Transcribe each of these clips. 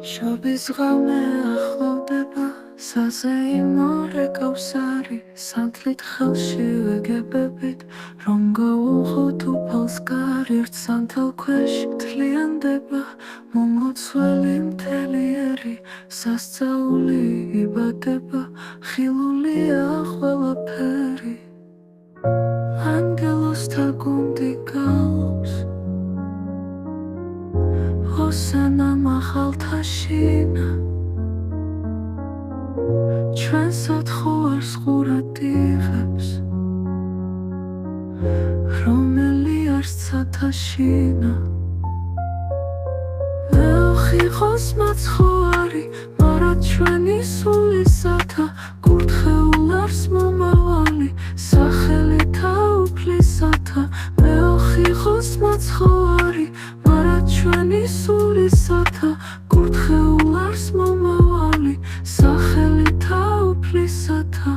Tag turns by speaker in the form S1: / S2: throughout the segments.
S1: შობის ღამე ახლოვდება, საზეიმო რეკავს არის, სანთლით ხელში ვეგებებით, რომ გაუღოთ უფალს კარი, ერთ სანთელ ქვეშ მთლიანდება, მომოცველი მთლიერი, სასწაული იბადება, ხილულია ყველაფერი. ანგელოსთა გუნდი გალობს, ოსანა მაღალთა შინა, ჩვენს ათხოვარს ყურად იღებს, რომელი არსცათა შინა. მეოხიყოს მაცხოვარი, მარა ჩვენი სულისათა, კურთხეულ არს მომავალი, სახელითა უფლისათა. მეოხიყოს მაცხოვარი, მარა ჩვენი სულისათა, კურთხეულ არს მომავალი, სახელითა უფლისათა.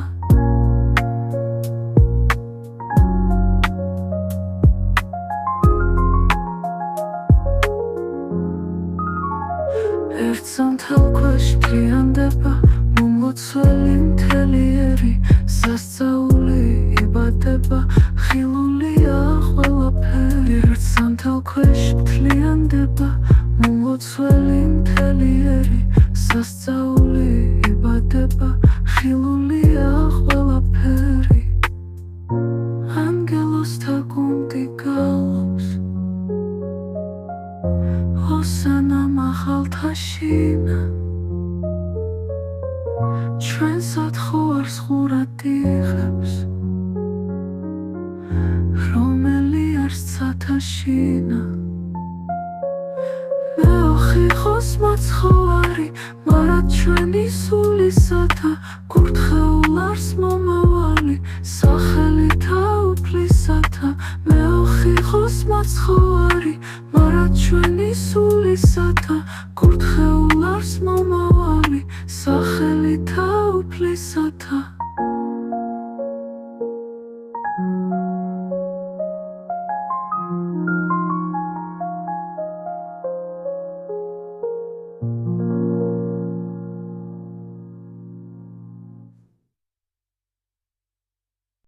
S1: ერთ სანთელ ქვეშ მთლიანდება, მომოცველი მთლიერი, სასწაული იბადება, ხილულია ყველაფერი. ერთ სანთელ ქვეშ მთლიანდება, მომოცველი მთლიერი, სასწაული იბადება, ხილულია ყველაფერი. ანგელოსთა გუნდი გალობს, ოსანა მაღალთა შინა, ჩვენს ათხოვარს ყურად იღებს, რომელი არსცათა შინა. მეოხიყოს მაცხოვარი, მარა ჩვენი სულისათა, კურთხეულ არს მომავალი, სახელითა უფლისათა. მეოხიყოს მაცხოვარი, მარა ჩვენი სულისათა,